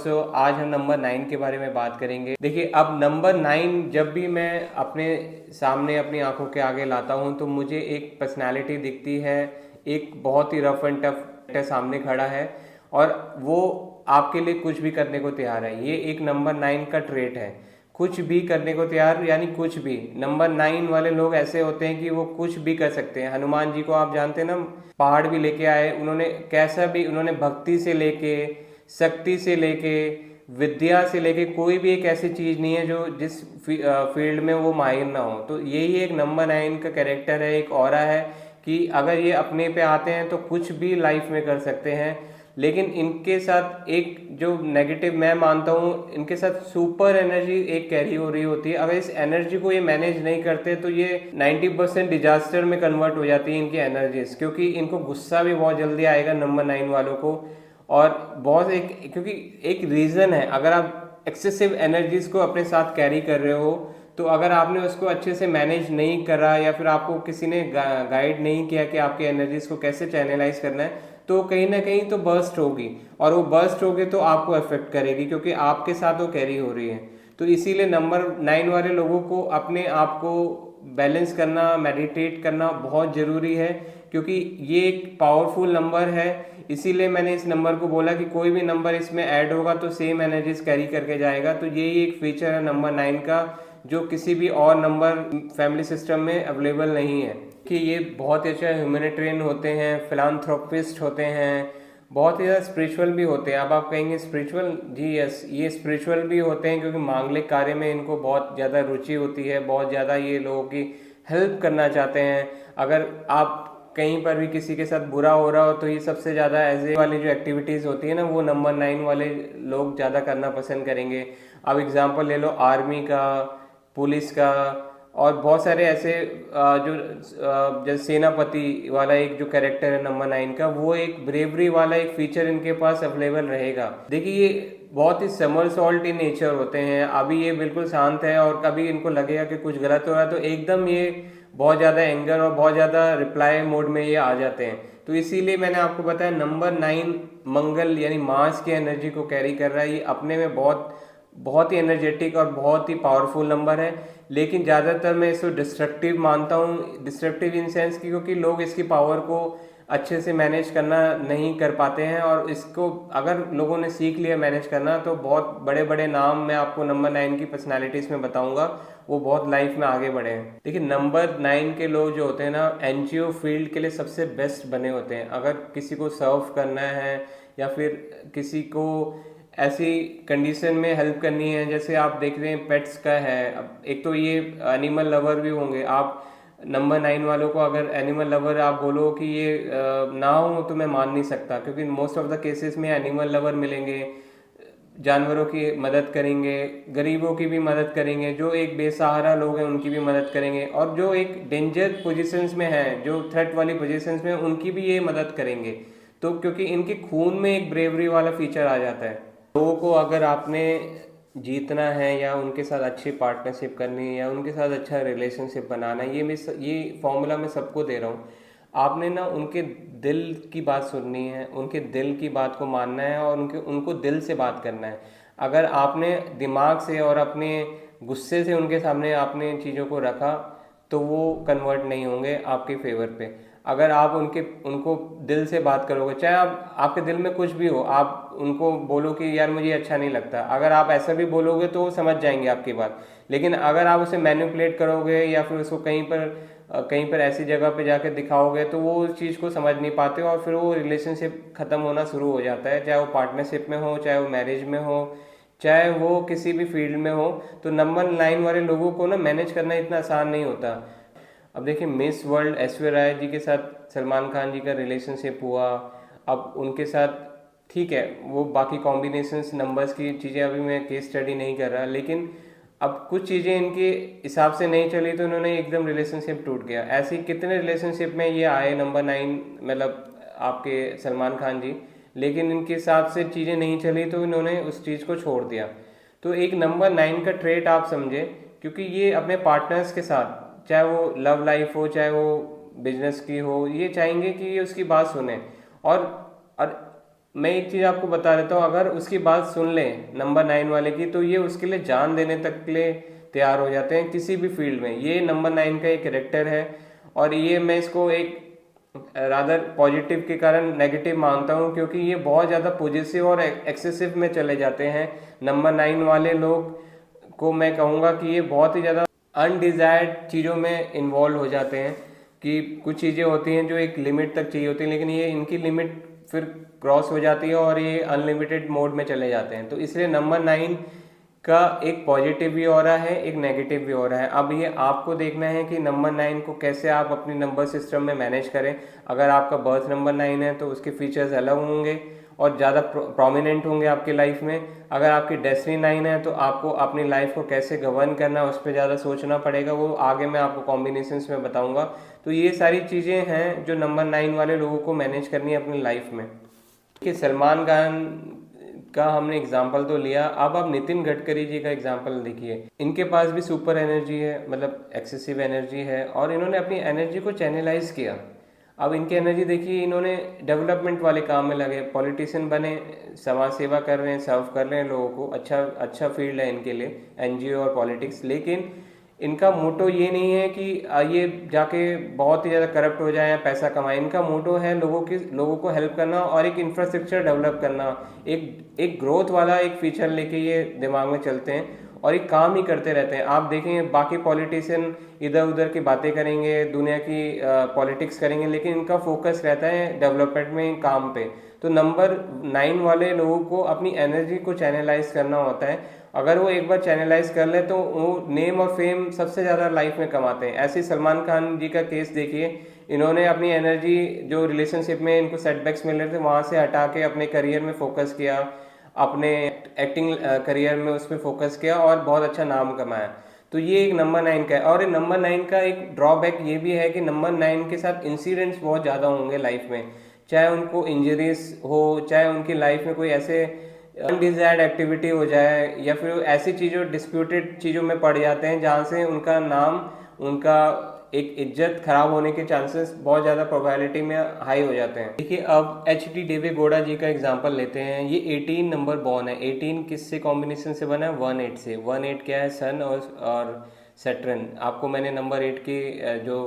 दोस्तों, आज हम नंबर 9 के बारे में बात करेंगे। देखिए, अब नंबर 9 जब भी मैं अपने सामने अपनी आंखों के आगे लाता हूं तो मुझे एक पर्सनालिटी दिखती है। एक बहुत ही रफ एंड टफ सामने खड़ा है और वो आपके लिए कुछ भी करने को तैयार है। ये एक नंबर 9 का ट्रेट है, कुछ भी करने को तैयार, यानी कुछ भी। नंबर 9 वाले लोग ऐसे होते हैं कि वो कुछ भी कर सकते हैं। हनुमान जी को आप जानते हैं ना, पहाड़ भी लेके आए उन्होंने, कैसा भी उन्होंने, भक्ति से लेके, शक्ति से लेके, विद्या से लेके, कोई भी एक ऐसी चीज नहीं है जो जिस फील्ड में वो माहिर ना हो। तो यही एक नंबर 9 का कैरेक्टर है, एक ऑरा है कि अगर ये अपने पे आते हैं तो कुछ भी लाइफ में कर सकते हैं। लेकिन इनके साथ एक जो नेगेटिव मैं मानता हूँ, इनके साथ सुपर एनर्जी एक कैरी हो रही होती है। अगर इस एनर्जी को ये मैनेज नहीं करते तो ये 90% डिजास्टर में कन्वर्ट हो जाती है इनकी एनर्जीज, क्योंकि इनको गुस्सा भी बहुत जल्दी आएगा नंबर 9 वालों को। और बहुत एक, क्योंकि एक रीज़न है, अगर आप एक्सेसिव एनर्जीज को अपने साथ कैरी कर रहे हो तो अगर आपने उसको अच्छे से मैनेज नहीं करा या फिर आपको किसी ने गाइड नहीं किया कि आपके एनर्जीज को कैसे चैनलाइज करना है, तो कहीं ना कहीं तो बर्स्ट होगी। और वो बर्स्ट होगी तो आपको अफेक्ट करेगी, क्योंकि आपके साथ वो कैरी हो रही है। तो इसीलिए नंबर 9 वाले लोगों को अपने आप को बैलेंस करना, मेडिटेट करना बहुत ज़रूरी है, क्योंकि ये एक पावरफुल नंबर है। इसीलिए मैंने इस नंबर को बोला कि कोई भी नंबर इसमें ऐड होगा तो सेम एनर्जीज कैरी करके जाएगा। तो यही एक फीचर है नंबर 9 का, जो किसी भी और नंबर फैमिली सिस्टम में अवेलेबल नहीं है। कि ये बहुत ही अच्छा ह्यूमैनिटेरियन होते हैं, फिलांथ्रोपिस्ट होते हैं, बहुत ही ज़्यादा स्पिरिचुअल भी होते हैं। अब आप कहेंगे स्पिरिचुअल, जी यस, ये स्पिरिचुअल भी होते हैं क्योंकि मांगलिक कार्य में इनको बहुत ज़्यादा रुचि होती है, बहुत ज़्यादा ये लोगों की हेल्प करना चाहते हैं। अगर आप कहीं पर भी किसी के साथ बुरा हो रहा हो तो ये सबसे ज़्यादा ऐसे वाली जो एक्टिविटीज़ होती है ना, वो नंबर 9 वाले लोग ज़्यादा करना पसंद करेंगे। अब एग्जाम्पल ले लो आर्मी का, पुलिस का, और बहुत सारे ऐसे जो जैसे सेनापति वाला एक जो कैरेक्टर है नंबर 9 का, वो एक ब्रेवरी वाला एक फीचर इनके पास अवेलेबल रहेगा। देखिए, ये बहुत ही समरसॉल्ट इन नेचर होते हैं। अभी ये बिल्कुल शांत है और कभी इनको लगेगा कि कुछ गलत हो रहा है तो एकदम ये बहुत ज़्यादा एंगर और बहुत ज़्यादा रिप्लाई मोड में ये आ जाते हैं। तो इसीलिए मैंने आपको बताया नंबर 9 मंगल यानी मार्स की एनर्जी को कैरी कर रहा है। ये अपने में बहुत बहुत ही एनर्जेटिक और बहुत ही पावरफुल नंबर है। लेकिन ज़्यादातर मैं इसको डिस्ट्रक्टिव मानता हूँ। डिस्ट्रक्टिव इन सेंस की, क्योंकि लोग इसकी पावर को अच्छे से मैनेज करना नहीं कर पाते हैं। और इसको अगर लोगों ने सीख लिया मैनेज करना तो बहुत बड़े बड़े नाम मैं आपको नंबर 9 की पर्सनालिटीज़ में बताऊंगा, वो बहुत लाइफ में आगे बढ़े हैं। देखिए, नंबर 9 के लोग जो होते हैं ना, एनजीओ फील्ड के लिए सबसे बेस्ट बने होते हैं। अगर किसी को सर्व करना है या फिर किसी को ऐसी कंडीशन में हेल्प करनी है, जैसे आप देख रहे हैं पेट्स का है। अब एक तो ये एनिमल लवर भी होंगे। आप नंबर 9 वालों को अगर एनिमल लवर आप बोलो कि ये ना हो तो मैं मान नहीं सकता, क्योंकि मोस्ट ऑफ द केसेस में एनिमल लवर मिलेंगे। जानवरों की मदद करेंगे, गरीबों की भी मदद करेंगे, जो एक बेसहारा लोग हैं उनकी भी मदद करेंगे, और जो एक डेंजर पोजीशंस में हैं, जो थ्रेट वाली पोजीशंस में, उनकी भी ये मदद करेंगे। तो क्योंकि इनके खून में एक ब्रेवरी वाला फीचर आ जाता है। लोगों को अगर आपने जीतना है या उनके साथ अच्छी पार्टनरशिप करनी है या उनके साथ अच्छा रिलेशनशिप बनाना है, ये फॉर्मूला मैं सबको दे रहा हूँ। आपने ना उनके दिल की बात सुननी है, उनके दिल की बात को मानना है और उनको दिल से बात करना है। अगर आपने दिमाग से और अपने गुस्से से उनके सामने आपने चीज़ों को रखा तो वो कन्वर्ट नहीं होंगे आपके फेवर पे। अगर आप उनको दिल से बात करोगे, चाहे आपके दिल में कुछ भी हो, आप उनको बोलो कि यार मुझे अच्छा नहीं लगता, अगर आप ऐसा भी बोलोगे तो वो समझ जाएंगे आपकी बात। लेकिन अगर आप उसे मैनिपुलेट करोगे या फिर उसको कहीं पर ऐसी जगह पे जाके दिखाओगे तो वो उस चीज़ को समझ नहीं पाते और फिर वो रिलेशनशिप ख़त्म होना शुरू हो जाता है, चाहे वो पार्टनरशिप में हो, चाहे वो मैरिज में हो, चाहे वो किसी भी फील्ड में हो। तो नंबर 9 वाले लोगों को ना मैनेज करना इतना आसान नहीं होता। अब देखिए, मिस वर्ल्ड ऐश्वर्या राय जी के साथ सलमान खान जी का रिलेशनशिप हुआ। अब उनके साथ ठीक है, वो बाकी कॉम्बिनेशंस नंबर्स की चीज़ें अभी मैं केस स्टडी नहीं कर रहा, लेकिन अब कुछ चीज़ें इनके हिसाब से नहीं चली तो इन्होंने एकदम रिलेशनशिप टूट गया। ऐसे कितने रिलेशनशिप में ये आए नंबर 9, मतलब आपके सलमान खान जी, लेकिन इनके हिसाब से चीज़ें नहीं चली तो इन्होंने उस चीज़ को छोड़ दिया। तो एक नंबर 9 का ट्रेट आप समझे, क्योंकि ये अपने पार्टनर्स के साथ, चाहे वो लव लाइफ हो चाहे वो बिजनेस की हो, ये चाहेंगे कि ये उसकी बात सुने। और मैं एक चीज़ आपको बता देता हूँ, अगर उसकी बात सुन लें नंबर 9 वाले की, तो ये उसके लिए जान देने तक के लिए तैयार हो जाते हैं किसी भी फील्ड में। ये नंबर 9 का एक करेक्टर है, और ये मैं इसको एक रादर पॉजिटिव के कारण नेगेटिव मानता हूँ, क्योंकि ये बहुत ज़्यादा पॉजिटिव और एक्सेसिव में चले जाते हैं। नंबर 9 वाले लोग को मैं कहूँगा कि ये बहुत ही ज़्यादा अनडिजायर्ड चीज़ों में इन्वॉल्व हो जाते हैं, कि कुछ चीज़ें होती हैं जो एक लिमिट तक चाहिए होती हैं, लेकिन ये इनकी लिमिट फिर क्रॉस हो जाती है और ये अनलिमिटेड मोड में चले जाते हैं। तो इसलिए नंबर 9 का एक पॉजिटिव भी हो रहा है, एक नेगेटिव भी हो रहा है। अब ये आपको देखना है कि नंबर 9 को कैसे आप अपनी नंबर सिस्टम में मैनेज करें। अगर आपका बर्थ नंबर 9 है तो उसके फीचर्स अलग होंगे और ज़्यादा प्रोमिनेंट होंगे आपकी लाइफ में। अगर आपकी डेस्टिनी 9 है तो आपको अपनी लाइफ को कैसे गवर्न करना है उस पर ज़्यादा सोचना पड़ेगा, वो आगे मैं आपको कॉम्बिनेशंस में बताऊंगा। तो ये सारी चीज़ें हैं जो नंबर 9 वाले लोगों को मैनेज करनी है अपनी लाइफ में। कि सलमान खान का हमने एग्जाम्पल तो लिया, अब आप नितिन गडकरी जी का एग्जाम्पल देखिए। इनके पास भी सुपर एनर्जी है, मतलब एक्सेसिव एनर्जी है, और इन्होंने अपनी एनर्जी को चैनलाइज किया। अब इनकी एनर्जी देखिए, इन्होंने डेवलपमेंट वाले काम में लगे, पॉलिटिशियन बने, समाज सेवा कर रहे हैं, सर्व कर रहे हैं लोगों को। अच्छा अच्छा फील्ड है इनके लिए, एनजीओ और पॉलिटिक्स। लेकिन इनका मोटो ये नहीं है कि ये जाके बहुत ही ज़्यादा करप्ट हो जाए या पैसा कमाए। इनका मोटो है लोगों को हेल्प करना और एक इंफ्रास्ट्रक्चर डेवलप करना। एक ग्रोथ वाला एक फीचर लेके ये दिमाग में चलते हैं और एक काम ही करते रहते हैं। आप देखेंगे बाकी पॉलिटिशियन इधर उधर की बातें करेंगे, दुनिया की पॉलिटिक्स करेंगे, लेकिन इनका फोकस रहता है डेवलपमेंट में, काम पे। तो नंबर 9 वाले लोगों को अपनी एनर्जी को चैनलाइज करना होता है। अगर वो एक बार चैनलाइज कर ले तो वो नेम और फेम सबसे ज़्यादा लाइफ में कमाते हैं। ऐसे ही सलमान खान जी का केस देखिए, इन्होंने अपनी एनर्जी जो रिलेशनशिप में इनको सेटबैक्स मिल रहे थे वहाँ से हटा के अपने करियर में फोकस किया, अपने एक्टिंग करियर में उस पर फोकस किया और बहुत अच्छा नाम कमाया। तो ये एक नंबर 9 का है। और नंबर 9 का एक ड्रॉबैक ये भी है कि नंबर 9 के साथ इंसिडेंट्स बहुत ज़्यादा होंगे लाइफ में, चाहे उनको इंजरीज हो, चाहे उनकी लाइफ में कोई ऐसे अनडिजायर्ड एक्टिविटी हो जाए, या फिर ऐसी चीज़ों डिस्प्यूटेड चीज़ों में पड़ जाते हैं जहाँ से उनका नाम, उनका एक इज्जत खराब होने के चांसेस बहुत ज़्यादा प्रोबेबिलिटी में हाई हो जाते हैं। देखिए अब एच.डी. देवे गौड़ा जी का एग्जांपल लेते हैं। ये 18 नंबर बॉर्न है। 18 किससे कॉम्बिनेशन से बना है? 1-8 से। 1-8 क्या है? सन और सैटर्न। आपको मैंने नंबर 8 के जो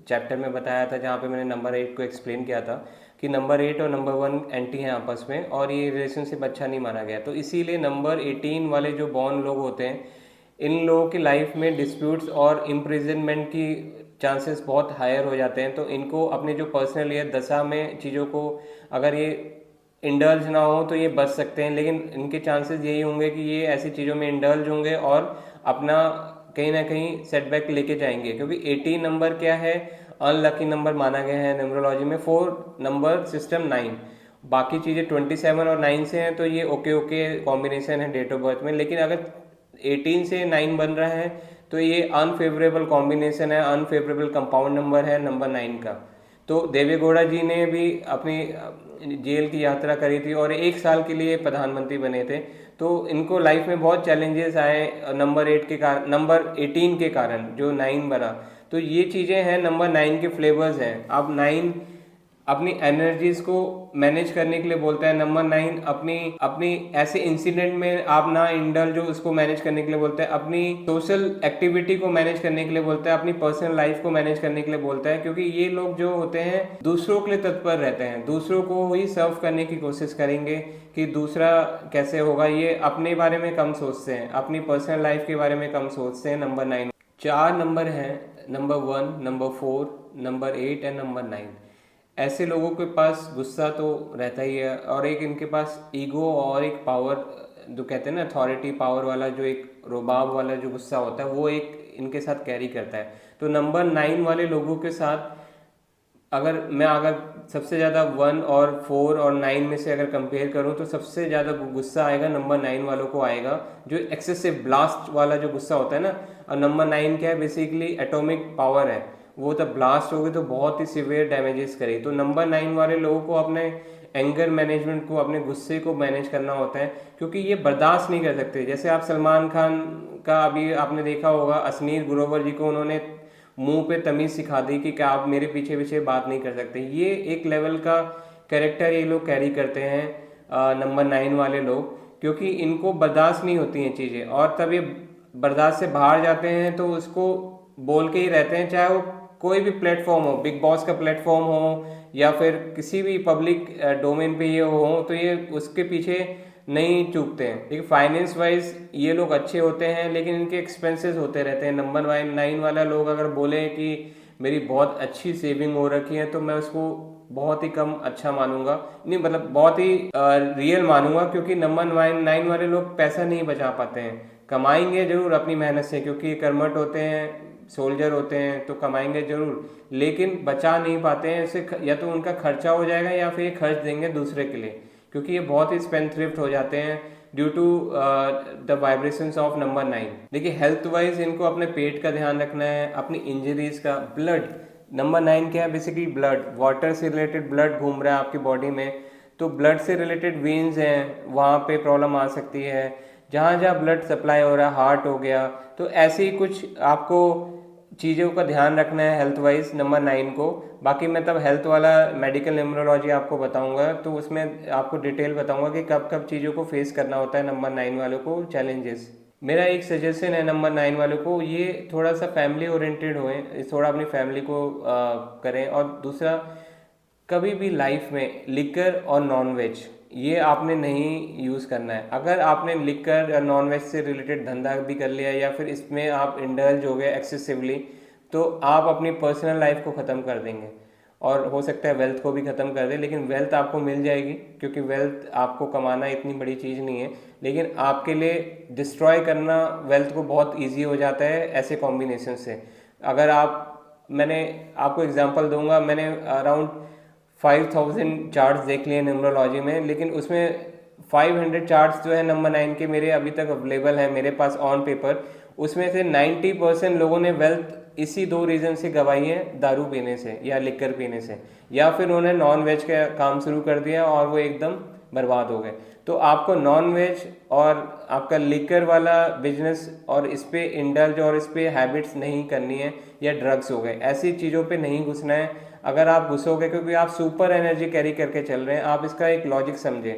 चैप्टर में बताया था, जहाँ पे मैंने नंबर 8 को एक्सप्लेन किया था कि नंबर 8 और नंबर 1 एंटी हैं आपस में, और ये रिलेशनशिप अच्छा नहीं माना गया। तो इसीलिए नंबर 18 वाले जो बॉर्न लोग होते हैं, इन लोगों की लाइफ में डिस्प्यूट्स और इम्प्रिजनमेंट की चांसेस बहुत हायर हो जाते हैं। तो इनको अपनी जो पर्सनल या दशा में चीज़ों को अगर ये इंडल्ज ना हो तो ये बच सकते हैं, लेकिन इनके चांसेस यही होंगे कि ये ऐसी चीज़ों में इंडल्ज होंगे और अपना कहीं ना कहीं सेटबैक लेके जाएंगे। क्योंकि 18 नंबर क्या है? अनलकी नंबर माना गया है न्यूमरोलॉजी में। 4 नंबर सिस्टम 9, बाकी चीज़ें 27 और 9 से हैं, तो ये ओके ओके कॉम्बिनेशन है डेट ऑफ बर्थ में। लेकिन अगर 18 से 9 बन रहा है तो ये अनफेवरेबल कॉम्बिनेशन है, अनफेवरेबल कंपाउंड नंबर है नंबर 9 का। तो देवे गौड़ा जी ने भी अपनी जेल की यात्रा करी थी और 1 साल के लिए प्रधानमंत्री बने थे। तो इनको लाइफ में बहुत चैलेंजेस आए नंबर 8 के कारण, नंबर 18 के कारण जो 9 बना। तो ये चीज़ें हैं, नंबर 9 के फ्लेवर्स हैं। अब 9 अपनी एनर्जीज को मैनेज करने के लिए बोलता है। नंबर 9 अपनी अपनी ऐसे इंसिडेंट में आप ना इंडल जो उसको मैनेज करने के लिए बोलता है। अपनी सोशल एक्टिविटी को मैनेज करने के लिए बोलता है। अपनी पर्सनल लाइफ को मैनेज करने के लिए बोलता है। क्योंकि ये लोग जो होते हैं दूसरों के लिए तत्पर रहते हैं, दूसरों को ही सर्व करने की कोशिश करेंगे कि दूसरा कैसे होगा। ये अपने बारे में कम सोचते हैं, अपनी पर्सनल लाइफ के बारे में कम सोचते हैं। नंबर 9 4 नंबर हैं, number 1, number 4, number 8 and number 9। ऐसे लोगों के पास गुस्सा तो रहता ही है, और एक इनके पास ईगो और एक पावर, जो कहते हैं ना अथॉरिटी पावर वाला, जो एक रुबाब वाला जो गुस्सा होता है, वो एक इनके साथ कैरी करता है। तो नंबर 9 वाले लोगों के साथ अगर सबसे ज़्यादा 1 और 4 और 9 में से अगर कंपेयर करूं तो सबसे ज़्यादा गुस्सा आएगा नंबर 9 वालों को आएगा, जो एक्सेसिव ब्लास्ट वाला जो गुस्सा होता है ना। और नंबर 9 क्या है? बेसिकली एटॉमिक पावर है। वो तब ब्लास्ट होगी तो बहुत ही सिवियर डैमेजेस करेगी। तो नंबर 9 वाले लोगों को अपने एंगर मैनेजमेंट को, अपने गुस्से को मैनेज करना होता है, क्योंकि ये बर्दाश्त नहीं कर सकते। जैसे आप सलमान खान का अभी आपने देखा होगा, असनीर ग्रोवर जी को उन्होंने मुंह पे तमीज़ सिखा दी कि क्या आप मेरे पीछे पीछे बात नहीं कर सकते। ये एक लेवल का कैरेक्टर ये लोग कैरी करते हैं नंबर 9 वाले लोग, क्योंकि इनको बर्दाश्त नहीं होती हैं चीज़ें, और तब ये बर्दाश्त से बाहर जाते हैं तो उसको बोल के ही रहते हैं, चाहे वो कोई भी प्लेटफॉर्म हो, बिग बॉस का प्लेटफॉर्म हो या फिर किसी भी पब्लिक डोमेन पे ये हो, तो ये उसके पीछे नहीं चूकते हैं। देखिए फाइनेंस वाइज ये लोग अच्छे होते हैं, लेकिन इनके एक्सपेंसेस होते रहते हैं। नंबर 9 वाला लोग अगर बोले कि मेरी बहुत अच्छी सेविंग हो रखी है, तो मैं उसको बहुत ही कम अच्छा मानूंगा, नहीं मतलब बहुत ही रियल मानूंगा, क्योंकि नंबर 9 वाले लोग पैसा नहीं बचा पाते हैं। कमाएंगे जरूर अपनी मेहनत से, क्योंकि ये कर्मठ होते हैं, सोल्जर होते हैं, तो कमाएंगे जरूर, लेकिन बचा नहीं पाते हैं इससे। या तो उनका खर्चा हो जाएगा या फिर ये खर्च देंगे दूसरे के लिए, क्योंकि ये बहुत ही स्पेंडथ्रिफ्ट हो जाते हैं due to the vibrations of number 9। देखिए हेल्थ वाइज इनको अपने पेट का ध्यान रखना है, अपनी इंजरीज का, ब्लड। नंबर 9 क्या है, बेसिकली ब्लड, वाटर से रिलेटेड ब्लड घूम रहा है आपकी बॉडी में, तो ब्लड से रिलेटेड वेन्स हैं, वहाँ पे प्रॉब्लम आ सकती है। जहाँ जहाँ ब्लड सप्लाई हो रहा है, हार्ट हो गया, तो ऐसे ही कुछ आपको चीज़ों का ध्यान रखना है हेल्थ वाइज नंबर 9 को। बाकी मैं तब हेल्थ वाला मेडिकल न्यूमरोलॉजी आपको बताऊंगा, तो उसमें आपको डिटेल बताऊंगा कि कब कब चीज़ों को फेस करना होता है नंबर 9 वालों को, चैलेंजेस। मेरा एक सजेशन है नंबर 9 वालों को, ये थोड़ा सा फैमिली ओरिएंटेड होए, थोड़ा अपनी फैमिली को करें। और दूसरा, कभी भी लाइफ में लिकर और नॉन वेज ये आपने नहीं यूज़ करना है। अगर आपने लिकर या नॉन वेज से रिलेटेड धंधा भी कर लिया या फिर इसमें आप इंडल्ज हो गए एक्सेसिवली, तो आप अपनी पर्सनल लाइफ को ख़त्म कर देंगे, और हो सकता है वेल्थ को भी ख़त्म कर दे। लेकिन वेल्थ आपको मिल जाएगी, क्योंकि वेल्थ आपको कमाना इतनी बड़ी चीज़ नहीं है, लेकिन आपके लिए डिस्ट्रॉय करना वेल्थ को बहुत ईजी हो जाता है ऐसे कॉम्बिनेशन से। अगर मैंने आपको एग्जांपल दूंगा, मैंने अराउंड 5000 चार्ट्स देख लिए न्यूमरोलॉजी में, लेकिन उसमें 500 चार्ट्स जो है नंबर 9 के मेरे अभी तक अवेलेबल है मेरे पास ऑन पेपर। उसमें से 90% लोगों ने वेल्थ इसी 2 रीज़न से गंवाई है, दारू पीने से या लिकर पीने से, या फिर उन्होंने नॉन वेज का काम शुरू कर दिया और वो एकदम बर्बाद हो गए। तो आपको नॉन वेज और आपका लिकर वाला बिजनेस और इस पे इंडल्ज और इस पे हैबिट्स नहीं करनी है, या ड्रग्स हो गए, ऐसी चीज़ों पे नहीं घुसना है। अगर आप घुसोगे, क्योंकि आप सुपर एनर्जी कैरी करके चल रहे हैं, आप इसका एक लॉजिक समझें,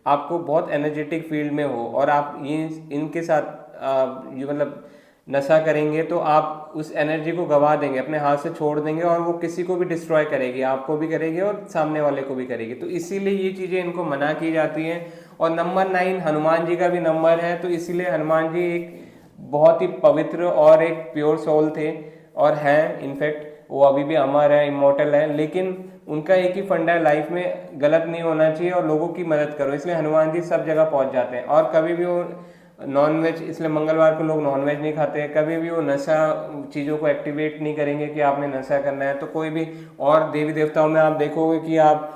आपको बहुत एनर्जेटिक फील्ड में हो और आप ये इनके साथ ये मतलब नशा करेंगे, तो आप उस एनर्जी को गवा देंगे, अपने हाथ से छोड़ देंगे, और वो किसी को भी डिस्ट्रॉय करेगी, आपको भी करेगी और सामने वाले को भी करेगी। तो इसीलिए ये चीज़ें इनको मना की जाती हैं। और नंबर 9 हनुमान जी का भी नंबर है, तो इसीलिए हनुमान जी एक बहुत ही पवित्र और एक प्योर सोल थे, और हैं इनफैक्ट वो अभी भी अमर है, इमोर्टल है। लेकिन उनका एक ही फंडा है, लाइफ में गलत नहीं होना चाहिए और लोगों की मदद करो, इसलिए हनुमान जी सब जगह पहुंच जाते हैं। और कभी भी वो नॉन वेज, इसलिए मंगलवार को लोग नॉन वेज नहीं खाते हैं। कभी भी वो नशा चीज़ों को एक्टिवेट नहीं करेंगे कि आपने नशा करना है। तो कोई भी और देवी देवताओं में आप देखोगे कि आप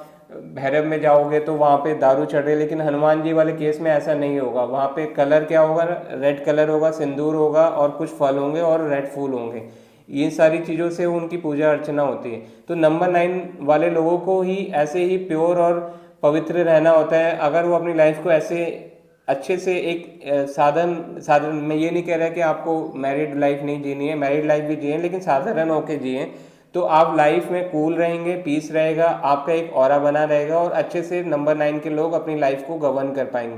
भैरव में जाओगे तो वहाँ पे दारू चढ़ रही, लेकिन हनुमान जी वाले केस में ऐसा नहीं होगा। वहाँ पे कलर क्या होगा, रेड कलर होगा, सिंदूर होगा और कुछ फल होंगे और रेड फूल होंगे। ये सारी चीज़ों से उनकी पूजा अर्चना होती है। तो नंबर 9 वाले लोगों को ही ऐसे ही प्योर और पवित्र रहना होता है। अगर वो अपनी लाइफ को ऐसे अच्छे से एक साधन, मैं ये नहीं कह रहा कि आपको मैरिड लाइफ नहीं जीनी है, मैरिड लाइफ भी जिए, लेकिन साधारण होके जिए, तो आप लाइफ में कूल रहेंगे, पीस रहेगा, आपका एक ऑरा बना रहेगा, और अच्छे से नंबर 9 के लोग अपनी लाइफ को गवर्न कर पाएंगे।